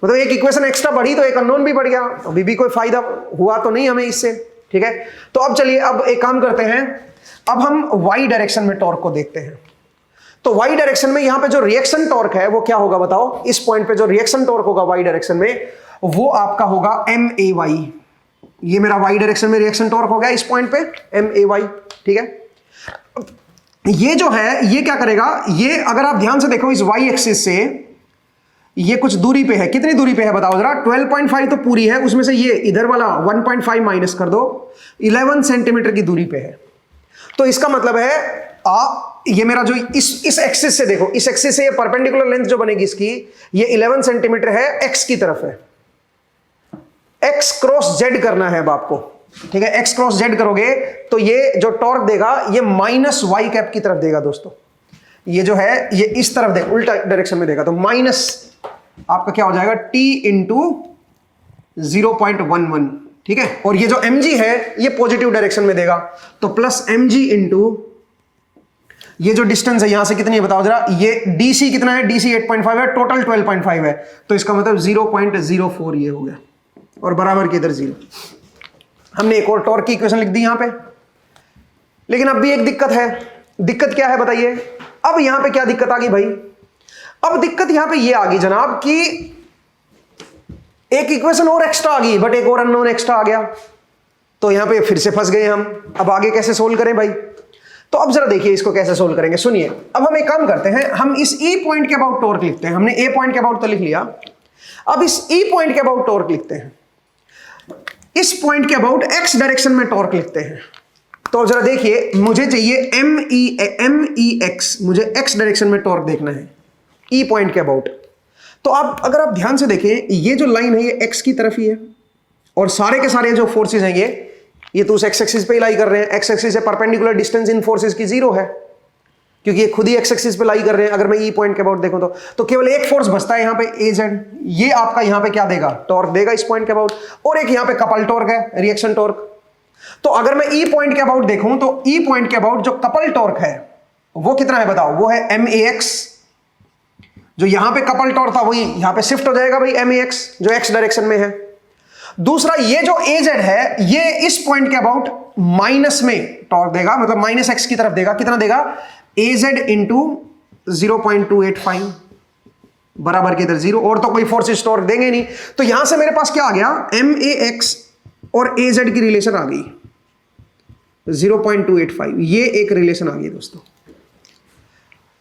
Speaker 1: मतलब एक इक्वेशन एक्स्ट्रा बढ़ी तो एक अननोन भी बढ़ गया, अभी भी कोई फायदा हुआ तो नहीं हमें इससे, ठीक है। तो अब चलिए अब एक काम करते हैं, अब हम y डायरेक्शन में टॉर्क को देखते हैं। तो y डायरेक्शन में यहां पे जो रिएक्शन टॉर्क है वो क्या होगा बताओ, इस पॉइंट पे जो रिएक्शन टॉर्क होगा y डायरेक्शन में वो आपका होगा MAY। ये मेरा y डायरेक्शन में रिएक्शन टॉर्क हो गया इस पॉइंट पे MAY, ठीक है। ये जो है ये क्या करेगा, ये अगर आप ध्यान से देखो इस y एक्सिस से ये कुछ दूरी पे है, कितनी दूरी पे है बताओ जरा, 12.5 तो पूरी है, उसमें से ये इधर वाला 1.5 माइनस कर दो, 11 सेंटीमीटर की दूरी पे है। तो इसका मतलब है ये मेरा जो इस एक्सिस से देखो, इस एक्सिस से ये परपेंडिकुलर लेंथ जो बनेगी इसकी, ये 11 सेंटीमीटर है, x की तरफ है, x क्रॉस z करना है अब आपको, ठीक है। x क्रॉस z करोगे तो ये जो टॉर्क देगा ये माइनस y कैप की तरफ देगा दोस्तों, ये जो है ये इस तरफ देगा, उल्टा डायरेक्शन में देगा, तो माइनस आपका क्या हो जाएगा t इंटू 0.11, ठीक है। और ये जो mg है ये पॉजिटिव डायरेक्शन में देगा, तो प्लस mg इंटू ये जो डिस्टेंस है यहां से कितनी है बताओ जरा, ये dc कितना है, dc 8.5 है, टोटल 12.5 है, तो इसका मतलब 0.04 ये हो गया, और बराबर की इधर 0। हमने एक और टॉर्क की इक्वेशन लिख दी यहां पे, लेकिन अब भी एक दिक्कत है। दिक्कत क्या है बताइए, अब यहां पे क्या दिक्कत आ गई भाई, अब दिक्कत यहां पे ये आ गई जनाब कि एक इक्वेशन और एक्स्ट्रा आ गई, बट एक और अननोन एक्स्ट्रा आ गया, तो यहां पे फिर से फंस गए हम। अब आगे कैसे सोल्व करें भाई, तो अब जरा देखिए इसको कैसे सोल्व करेंगे, सुनिए। अब हम एक काम करते हैं, हम इस ई पॉइंट के अबाउट टॉर्क लिखते हैं, हमने ए पॉइंट के अबाउट तो लिख लिया, अब इस ई पॉइंट के अबाउट टॉर्क लिखते हैं, इस पॉइंट के अबाउट एक्स डायरेक्शन में टॉर्क लिखते हैं। तो जरा देखिए, मुझे चाहिए MEX, मुझे एक्स डायरेक्शन में टॉर्क देखना है ई पॉइंट के अबाउट। तो आप अगर आप ध्यान से देखें, ये जो लाइन है ये एक्स की तरफ ही है, और सारे के सारे जो फोर्सेस हैं ये तो उस एक्स एक्सिस पे लाई कर रहे हैं। एक्स एक्सिस से परपेंडिकुलर डिस्टेंस इन फोर्सेस की 0 है, क्योंकि ये खुद ही एक्स एक्सिस पे लाई कर रहे हैं। अगर मैं ई पॉइंट के अबाउट देखूं तो केवल एक फोर्स बचता है यहाँ पे AZ, ये आपका यहाँ पे क्या देगा, टॉर्क देगा इस पॉइंट के अबाउट, और एक यहाँ पे कपल टॉर्क है, रिएक्शन टॉर्क। तो अगर मैं ई पॉइंट के अबाउट देखूं तो ई पॉइंट के अबाउट जो कपल टॉर्क है वो कितना है बताओ, वो है MAX। जो यहां पे कपल टॉर्क था वही यहां पे शिफ्ट हो जाएगा भाई MAX, जो एक्स डायरेक्शन में है। दूसरा ये जो AZ है ये इस पॉइंट के अबाउट माइनस में टॉर्क देगा, मतलब माइनस एक्स की तरफ देगा, कितना देगा, AZ इंटू 0.285 बराबर के इधर 0, और तो कोई फोर्सेस टॉर्क देंगे नहीं। तो यहां से मेरे पास क्या आ गया, MAX और AZ की रिलेशन आ गई 0.285, ये एक रिलेशन आ गई दोस्तों।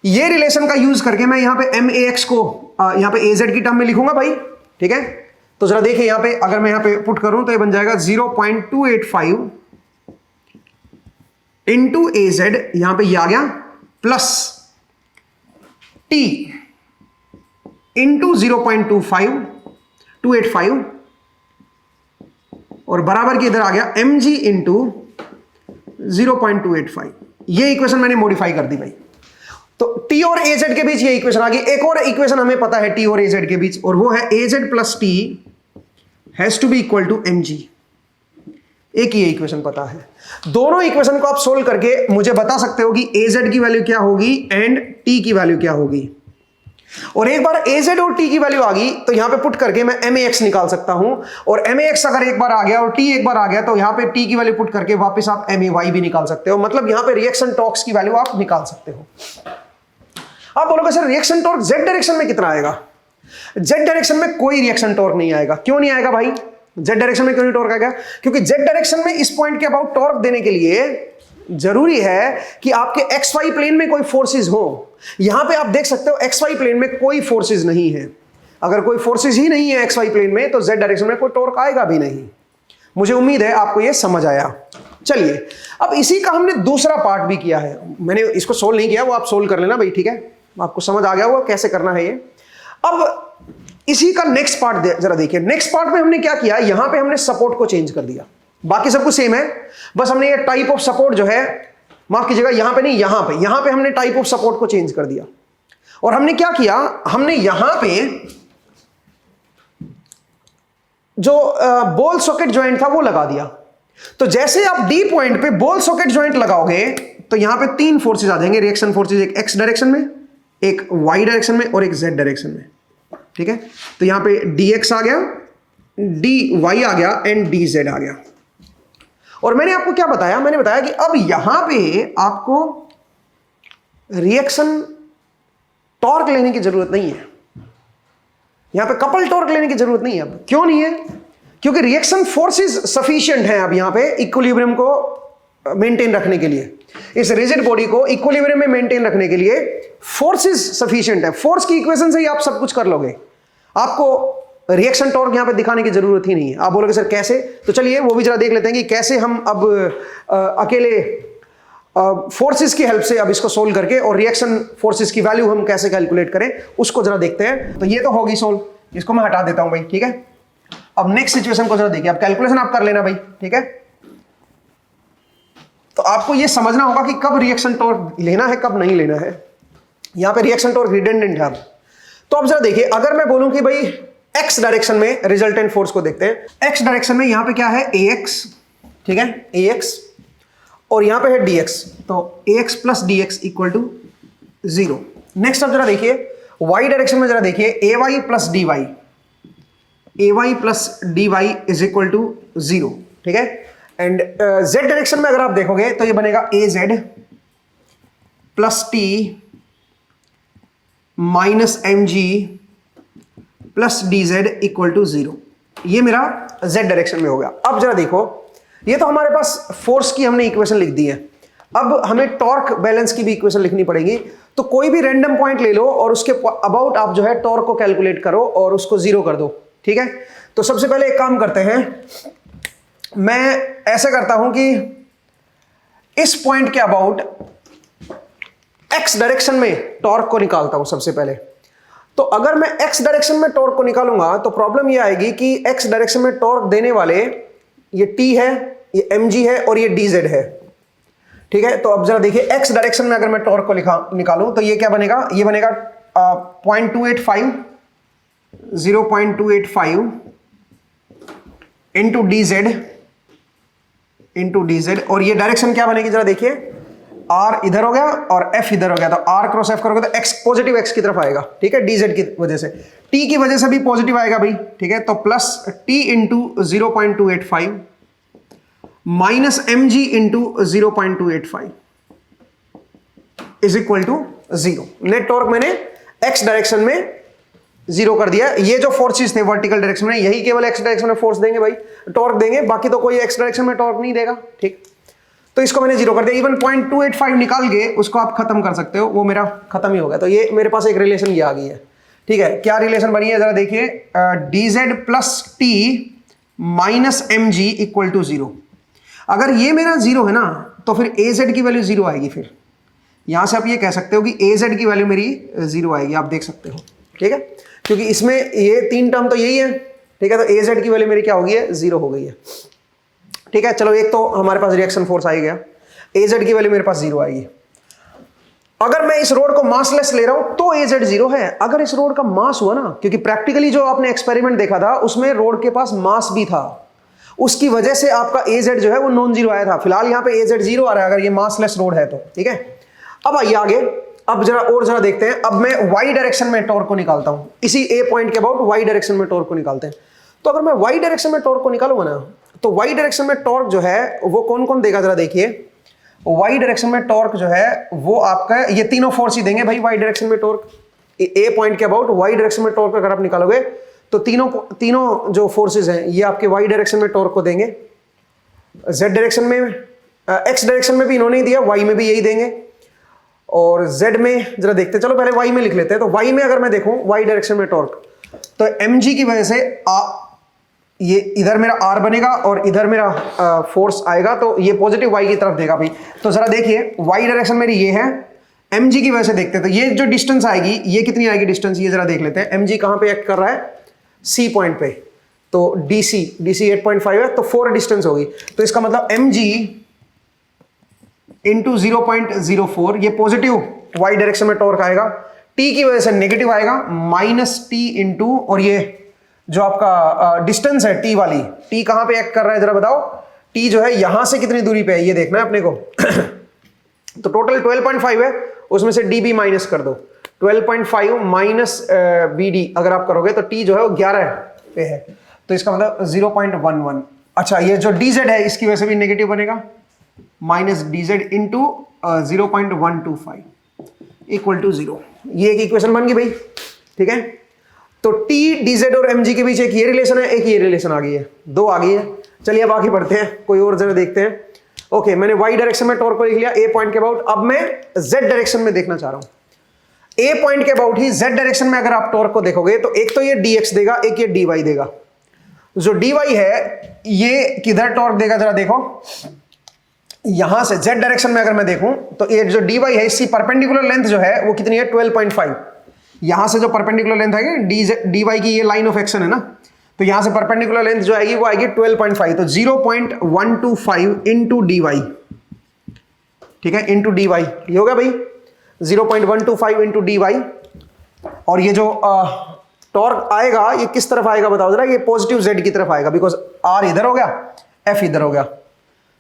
Speaker 1: ये रिलेशन का यूज करके मैं यहां पे MAX को यहां पे AZ की टर्म में लिखूंगा भाई, ठीक है। तो जरा देखिए यहां पे, अगर मैं यहां पे पुट करूं तो ये बन जाएगा 0.285 इंटू AZ, यहां पे ये आ गया, प्लस T इंटू 0.285 और बराबर की इधर आ गया mg इंटू 0.285। ये इक्वेशन मैंने मॉडिफाई कर दी भाई। तो T और AZ के बीच ये इक्वेशन आ गई। एक और इक्वेशन हमें पता है T और AZ के बीच, और वो है AZ plus T has to be equal to mg। एक ही ये इक्वेशन पता है। दोनों इक्वेशन को आप सोल्व करके मुझे बता सकते हो कि AZ की वैल्यू क्या होगी एंड T की वैल्यू क्या होगी। और एक बार AZ और T की वैल्यू आ गई तो यहां पे पुट करके मैं MAX निकाल सकता हूं, और MAX अगर एक बार आ गया और T एक बार आ गया तो यहां पे T की वैल्यू पुट करके वापस आप MAY भी निकाल सकते हो। मतलब यहां पे रिएक्शन टॉर्क्स की वैल्यू आप निकाल सकते हो। आप बोलोगे sir reaction torque Z direction में कितना आएगा? Z डायरेक्शन में कोई रिएक्शन टॉर्क नहीं आएगा। क्यों नहीं आएगा भाई? Z डायरेक्शन में क्यों नहीं टॉर्क आएगा? क्योंकि Z डायरेक्शन में इस पॉइंट के अबाउट टॉर्क देने के लिए जरूरी है कि आपके XY प्लेन में कोई फोर्सेस हो। यहां पे आप देख सकते हो XY प्लेन में कोई फोर्सेस नहीं है। अगर कोई फोर्सेस ही नहीं है XY प्लेन में तो Z डायरेक्शन में कोई टॉर्क आएगा भी नहीं। मुझे उम्मीद है आपको यह समझ आया। चलिए, अब इसी का हमने दूसरा पार्ट भी किया है। मैंने इसको सोल्व नहीं किया, वो आप सोल्व कर लेना भाई, ठीक है? आपको समझ आ गया होगा कैसे करना है ये। अब इसी का नेक्स्ट पार्ट जरा देखिए। नेक्स्ट पार्ट में हमने क्या किया, यहां पे हमने सपोर्ट को चेंज कर दिया। बाकी सब कुछ सेम है, बस हमने ये टाइप ऑफ सपोर्ट जो है, माफ कीजिएगा यहां पे नहीं, यहां पे हमने टाइप ऑफ सपोर्ट को चेंज कर दिया। और हमने क्या किया, हमने यहां पे जो बॉल सॉकेट ज्वाइंट था वो लगा दिया। तो जैसे आप डी पॉइंट पे बॉल सॉकेट ज्वाइंट लगाओगे तो यहां पे तीन फोर्सेज आ जाएंगे, रिएक्शन फोर्सेज, एक एक्स डायरेक्शन में, एक वाई डायरेक्शन में और एक जेड डायरेक्शन में। ठीक है, तो यहां पे डी एक्स आ गया, डी वाई आ गया एंड डी जेड आ गया। और मैंने आपको क्या बताया, मैंने बताया कि अब यहां पे आपको रिएक्शन टॉर्क लेने की जरूरत नहीं है, यहां पे कपल टॉर्क लेने की जरूरत नहीं है। अब क्यों नहीं है? क्योंकि रिएक्शन फोर्सेस सफिशिएंट हैं अब यहां पे इक्विलिब्रियम को मेंटेन रखने के लिए, इस रिजिड बॉडी को इक्विलिब्रियम में मेंटेन रखने के लिए फोर्सेस सफिशिएंट है। फोर्स की इक्वेशन से ही आप सब कुछ कर लोगे, आपको रिएक्शन टॉर्क यहां पे दिखाने की जरूरत ही नहीं है। आप बोलोगे सर कैसे, तो चलिए वो भी जरा देख लेते हैं कि कैसे हम अब अकेले फोर्सेस की हेल्प से अब इसको सोल्व करके और रिएक्शन फोर्सेस की वैल्यू हम कैसे कैलकुलेट करें उसको जरा देखते हैं। तो ये तो होगी सोल्व, इसको मैं हटा देता हूं भाई, ठीक है। अब नेक्स्ट सिचुएशन को जरा देखिए, अब कैलकुलेशन आप कर लेना भाई, ठीक है। तो आपको ये समझना होगा कि कब रिएक्शन टॉर्क लेना है कब नहीं लेना है। यहां पे रिएक्शन टॉर्क रिडंडेंट है। तो अब जरा देखिए, अगर मैं बोलूं कि भाई एक्स डायरेक्शन में रिजल्टेंट फोर्स को देखते हैं। एक्स डायरेक्शन में यहां पे क्या है, AX, ठीक है, AX, और यहां पे है DX, तो AX plus DX equal to 0। Next अब जरा देखिए वाई डायरेक्शन में, जरा देखिए AY plus DY, AY plus DY is equal to 0, ठीक है। एंड Z डायरेक्शन में अगर आप देखोगे तो ये बनेगा AZ plus T minus MG plus DZ equal to 0। ये मेरा Z डायरेक्शन में हो गया। अब जरा देखो, ये तो हमारे पास फोर्स की हमने इक्वेशन लिख दी है। अब हमें टॉर्क बैलेंस की भी इक्वेशन लिखनी पड़ेगी। तो कोई भी रैंडम पॉइंट ले लो और उसके अबाउट आप जो है टॉर्क को कैलकुलेट करो और उसको 0 कर दो, ठीक है। तो सबसे पहले एक काम करते हैं, मैं ऐसे करता हूं कि इस पॉइंट के अबाउट एक्स डायरेक्शन में टॉर्क को निकालता हूं सबसे पहले। तो अगर मैं एक्स डायरेक्शन में टॉर्क को निकालूंगा तो प्रॉब्लम ये आएगी कि एक्स डायरेक्शन में टॉर्क देने वाले ये T है, ये MG है और ये DZ है, ठीक है। तो अब जरा देखिए एक्स डायरेक्शन में अगर मैं टॉर्क को निकालूं तो ये क्या बनेगा, ये बनेगा 0.285 इंटू DZ, और ये डायरेक्शन क्या बनेगी जरा देखिए, R इधर हो गया और F इधर हो गया, तो R क्रॉस F करोगे तो X पॉजिटिव X की तरफ आएगा, ठीक है, DZ की वजह से। T की वजह से भी पॉजिटिव आएगा भाई, ठीक है। तो plus T into 0.285 minus MG into 0.285 is equal to 0। Net torque मैंने X डायरेक्शन में 0 कर दिया। ये जो फोर्सेस थे वर्टिकल डायरेक्शन में, यही केवल X डायरेक्शन में फोर्स देंगे भाई, टॉर्क देंगे, बाकी तो कोई X डायरेक्शन में टॉर्क नहीं देगा, ठीक। तो इसको मैंने 0 कर दिया। इवन 0.285 निकाल के उसको आप खत्म कर सकते हो, वो मेरा खत्म ही हो गया। तो ये मेरे पास एक रिलेशन ये आ गई है, ठीक है। क्या रिलेशन बनी है जरा देखिए, DZ plus T minus MG equal to 0। अगर ये मेरा 0 है ना तो फिर AZ की वैल्यू 0 आएगी। फिर यहां से आप ये कह सकते हो कि AZ की वैल्यू मेरी 0 आएगी, आप देख सकते हो, ठीक है। क्योंकि इसमें ये तीन टर्म तो यही है, ठीक है। तो AZ की वैल्यू मेरी क्या हो गई है, 0 हो गई है, ठीक है। चलो एक तो हमारे पास रिएक्शन फोर्स आ ही गया, AZ की वैल्यू मेरे पास 0 आएगी। अगर मैं इस रोड को मासलेस ले रहा हूं तो AZ 0 है। अगर इस रोड का मास हुआ ना, क्योंकि प्रैक्टिकली जो आपने एक्सपेरिमेंट देखा था उसमें रोड के पास मास भी था, उसकी वजह से आपका AZ जो है वो नॉन जीरो आया था। फिलहाल यहां पे AZ 0 आ रहा है अगर ये मासलेस रोड है तो, ठीक है। अब आइए आगे, अब जरा देखते हैं। अब मैं वाई डायरेक्शन में टॉर्क को निकालता हूं, इसी ए पॉइंट के अबाउट वाई डायरेक्शन में टॉर्क को निकालते हैं। तो अगर मैं वाई डायरेक्शन में टॉर्क को निकालूंगा ना, तो वाई डायरेक्शन में टॉर्क जो है वो कौन कौन देगा, जरा देखिए। वाई डायरेक्शन में टॉर्क जो है वो आपका ये तीनों फोर्स ही देंगे भाई वाई डायरेक्शन में टॉर्क। ए पॉइंट के अबाउट वाई डायरेक्शन में टॉर्क अगर आप निकालोगे तो तीनों जो फोर्सेज हैं ये आपके वाई डायरेक्शन में टॉर्क को देंगे। जेड डायरेक्शन में, एक्स डायरेक्शन में भी इन्होंने ही दिया, वाई में भी यही देंगे। और जेड में जरा देखते हैं, चलो पहले वाई में लिख लेते हैं। तो वाई में अगर मैं देखूं वाई डायरेक्शन में टॉर्क, तो mg की वजह से ये इधर मेरा r बनेगा और इधर मेरा फोर्स आएगा, तो ये पॉजिटिव y की तरफ देगा भाई। तो जरा देखिए y डायरेक्शन मेरी ये है, mg की वजह से देखते हैं। तो ये जो डिस्टेंस आएगी ये कितनी आएगी डिस्टेंस, ये जरा देख लेते हैं। mg कहां पे एक्ट कर रहा है, c पॉइंट पे, तो dc 8.5 है, तो 4 डिस्टेंस होगी। तो इसका मतलब mg इंटू 0.04, ये पॉजिटिव y डायरेक्शन में टॉर्क आएगा। t की वजह से नेगेटिव आएगा, -t इंटू, और ये जो आपका डिस्टेंस है t वाली, t कहां पे एक्ट कर रहा है जरा बताओ। t जो है यहां से कितनी दूरी पे है ये देखना है अपने को। तो टोटल 12.5 है, उसमें से db माइनस कर दो। 12.5 माइनस bd अगर आप करोगे तो t जो है वो 11 पे है, तो इसका मतलब 0.11। अच्छा, ये जो dz है इसकी वजह से भी नेगेटिव बनेगा, minus dz into 0.125 equal to 0। ये एक इक्वेशन बन गई भाई, ठीक है। तो t dz और mg के बीच एक ये रिलेशन है, एक ये रिलेशन आ गई है, 2 आ गई है। चलिए अब आगे बढ़ते हैं, कोई और जरा देखते हैं। ओके, मैंने y डायरेक्शन में टॉर्क को लिख लिया ए पॉइंट के अबाउट। अब मैं z डायरेक्शन में देखना चाह रहा हूं। ए पॉइंट के अबाउट ही z डायरेक्शन में अगर आप टॉर्क को देखोगे तो एक तो ये dx देगा, एक ये dy देगा। जो dy है ये किधर टॉर्क देगा जरा देखो, यहां से z डायरेक्शन में अगर मैं देखूं तो ये जो dy है इसकी परपेंडिकुलर लेंथ जो है वो कितनी है, 12.5। यहां से जो परपेंडिकुलर लेंथ आएगी dy की, ये लाइन ऑफ एक्शन है ना, तो यहां से परपेंडिकुलर लेंथ जो आएगी वो आएगी 12.5। तो 0.125 इंटू dy, ठीक है, इंटू dy ये होगा भाई 0.125 इंटू dy। और ये जो टॉर्क आएगा ये किस तरफ आएगा बताओ जरा, ये पॉजिटिव z की तरफ आएगा, बिकॉज r इधर हो गया, f इधर हो गया।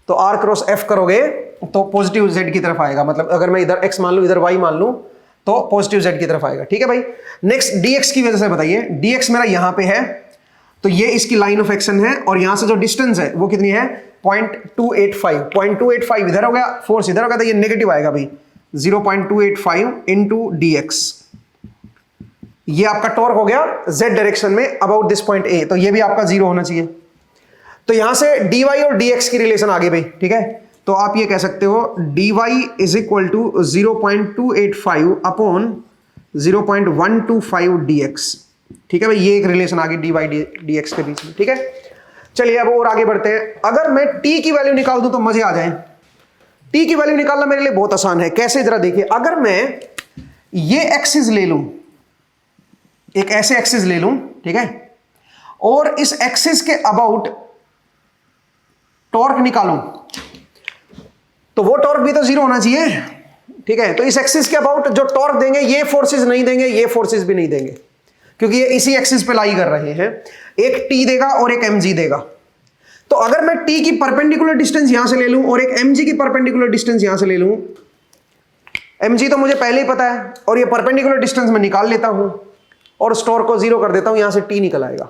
Speaker 1: तो r क्रॉस f करोगे तो पॉजिटिव z की तरफ आएगा, मतलब अगर मैं इधर x मान लूं इधर y मान लूं तो पॉजिटिव z की तरफ आएगा, ठीक है भाई। नेक्स्ट dx की वजह से बताइए, dx मेरा यहां पे है, तो ये इसकी लाइन ऑफ एक्शन है, और यहां से जो डिस्टेंस है वो कितनी है, 0.285 इधर हो गया, फोर्स इधर हो गया, तो ये नेगेटिव आएगा भाई 0.285 इंटू dx। ये आपका टॉर्क हो गया z डायरेक्शन में अबाउट दिस पॉइंट a, तो ये भी आपका 0 होना चाहिए। तो यहां से dy और dx की रिलेशन आ गई भाई, ठीक है। तो आप ये कह सकते हो dy is equal to 0.285 upon 0.125 dx, ठीक है भाई। ये एक रिलेशन आ गई dy dx के बीच में, ठीक है। चलिए अब और आगे बढ़ते हैं। अगर मैं t की वैल्यू निकाल दूं तो मजे आ जाए। t की वैल्यू निकालना मेरे लिए बहुत आसान है, कैसे जरा देखिए। अगर मैं ये एक्सिस ले लूं, एक ऐसे एक्सिस ले लूं, ठीक है, और इस एक्सिस के अबाउट टॉर्क निकालूं, तो वो टॉर्क भी तो 0 होना चाहिए, ठीक है। तो इस एक्सिस के अबाउट जो टॉर्क देंगे ये फोर्सेस नहीं देंगे, ये फोर्सेस भी नहीं देंगे, क्योंकि ये इसी एक्सिस पे लाई कर रहे हैं। एक t देगा और एक mg देगा। तो अगर मैं t की परपेंडिकुलर डिस्टेंस यहां से ले लूं और एक mg की परपेंडिकुलर डिस्टेंस यहां से ले लूं, mg तो मुझे पहले ही पता है, और ये परपेंडिकुलर डिस्टेंस मैं निकाल लेता हूं और उस टॉर्क को 0 कर देता हूं, यहां से t निकल आएगा।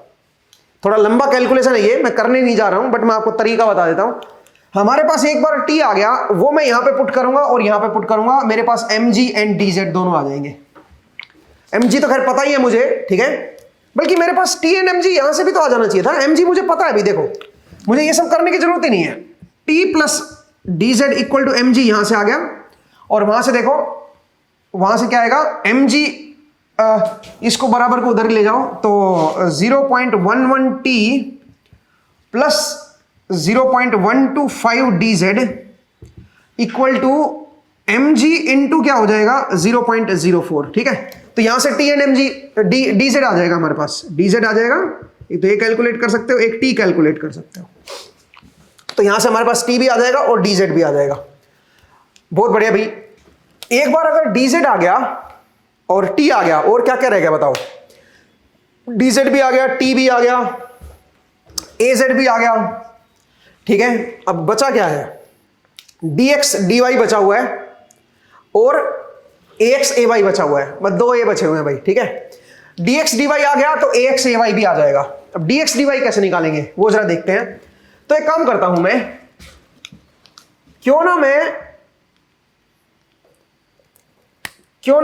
Speaker 1: थोड़ा लंबा कैलकुलेशन है ये, मैं करने नहीं जा रहा हूं, बट मैं आपको तरीका बता देता हूं। हमारे पास एक बार t आ गया, वो मैं यहां पे पुट करूंगा और यहां पे पुट करूंगा, मेरे पास mg एंड dz दोनों आ जाएंगे। mg तो खैर पता ही है मुझे, ठीक है, बल्कि मेरे पास t एंड mg यहां से भी तो आ जाना चाहिए था। mg मुझे पता है अभी, देखो मुझे ये सब करने की जरूरत ही नहीं है। t plus dz equal to mg यहां से आ गया, और वहां से देखो, वहां से क्या आएगा, mg इसको बराबर को उधर ले जाओ, तो 0.11t plus 0.125 dz equal to mg into क्या हो जाएगा 0.04, ठीक है। तो यहां से t एंड mg dz आ जाएगा, हमारे पास dz आ जाएगा, तो ये कैलकुलेट कर सकते हो, एक t कैलकुलेट कर सकते हो। तो यहां से हमारे पास t भी आ जाएगा और dz भी आ जाएगा। बहुत बढ़िया भाई। एक बार अगर dz आ गया और t आ गया, और क्या क्या रह गया बताओ, dz भी आ गया, t भी आ गया, az भी आ गया, ठीक है। अब बचा क्या है, dx dy बचा हुआ है, और ax ay बचा हुआ है, बस 2a बचे हुए हैं भाई, ठीक है। dx dy आ गया तो ax ay भी आ जाएगा। अब dx dy कैसे निकालेंगे वो जरा देखते हैं। तो एक काम करता हूं मैं, क्यों ना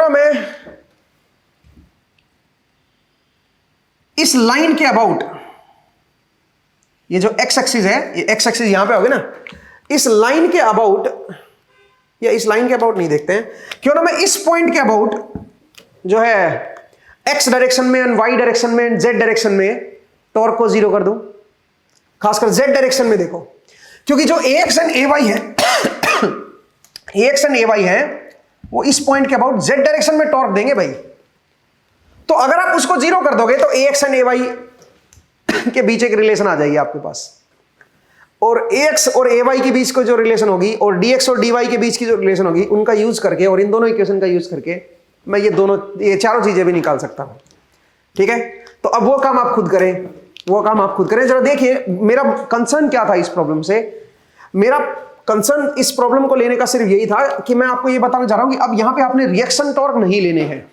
Speaker 1: मैं इस लाइन के अबाउट, ये जो x एक्सिस है, ये x एक्सिस यहां पे होगी ना, इस लाइन के अबाउट, या इस लाइन के अबाउट नहीं देखते हैं, क्यों ना मैं इस पॉइंट के अबाउट जो है x डायरेक्शन में एंड y डायरेक्शन में एंड z डायरेक्शन में टॉर्क को जीरो कर दूं, खासकर z डायरेक्शन में देखो, क्योंकि जो ax एंड ay है ax एंड ay है वो इस पॉइंट के अबाउट z डायरेक्शन में टॉर्क देंगे भाई। तो अगर आप उसको जीरो कर दोगे तो ax एंड ay के बीच एक रिलेशन आ जाएगी आपके पास, और ax और ay के बीच को जो रिलेशन होगी और dx और dy के बीच की जो रिलेशन होगी, उनका यूज करके और इन दोनों इक्वेशन का यूज करके मैं ये चारों चीजें भी निकाल सकता हूं, ठीक है। तो अब वो काम आप खुद करें, जरा देखिए मेरा कंसर्न क्या था इस प्रॉब्लम से। मेरा कंसर्न इस प्रॉब्लम को लेने का सिर्फ यही था कि मैं आपको ये बताना चाह रहा हूं कि अब यहां पे आपने रिएक्शन टॉर्क नहीं लेने हैं,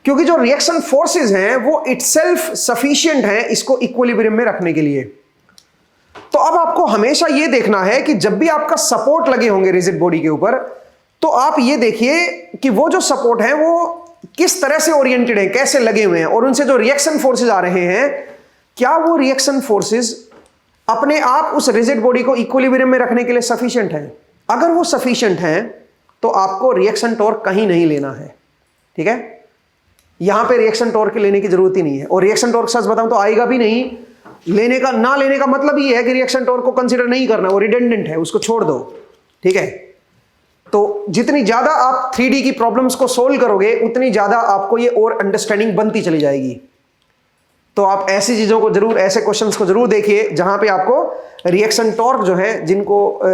Speaker 1: क्योंकि जो रिएक्शन फोर्सेस हैं वो इटसेल्फ सफिशिएंट हैं इसको इक्विलिब्रियम में रखने के लिए। तो अब आपको हमेशा ये देखना है कि जब भी आपका सपोर्ट लगे होंगे रिजिड बॉडी के ऊपर, तो आप ये देखिए कि वो जो सपोर्ट है वो किस तरह से ओरिएंटेड है, कैसे लगे हुए हैं, और उनसे जो रिएक्शन फोर्सेस आ रहे हैं, क्या वो रिएक्शन फोर्सेस अपने आप उस रिजिड बॉडी को इक्विलिब्रियम में रखने के लिए सफिशिएंट हैं। अगर वो सफिशिएंट हैं तो आपको रिएक्शन टॉर्क कहीं नहीं लेना है, ठीक है। यहां पे रिएक्शन टॉर्क लेने की जरूरत ही नहीं है, और रिएक्शन टॉर्क सच बताऊं तो आएगा भी नहीं। ना लेने का मतलब ये है कि रिएक्शन टॉर्क को कंसीडर नहीं करना, वो रिडंडेंट है, उसको छोड़ दो, ठीक है। तो जितनी ज्यादा आप 3D की प्रॉब्लम्स को सोल्व करोगे उतनी ज्यादा आपको ये और अंडरस्टैंडिंग बनती चली जाएगी। तो आप ऐसी चीजों को जरूर, ऐसे क्वेश्चंस को जरूर देखिए जहां पे आपको रिएक्शन टॉर्क जो है,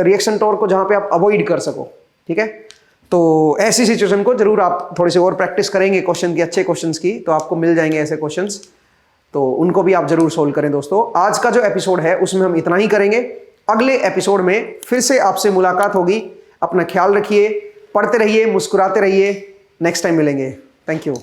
Speaker 1: रिएक्शन टॉर्क को जहां पे आप अवॉइड कर सको, ठीक है। तो ऐसी सिचुएशन को जरूर आप थोड़ी सी और प्रैक्टिस करेंगे क्वेश्चन की, अच्छे क्वेश्चंस की, तो आपको मिल जाएंगे ऐसे क्वेश्चंस, तो उनको भी आप जरूर सोल्व करें दोस्तों। आज का जो एपिसोड है उसमें हम इतना ही करेंगे। अगले एपिसोड में फिर से आपसे मुलाकात होगी। अपना ख्याल रखिए, पढ़ते रहिए, मुस्कुराते रहिए। नेक्स्ट टाइम मिलेंगे। Thank you.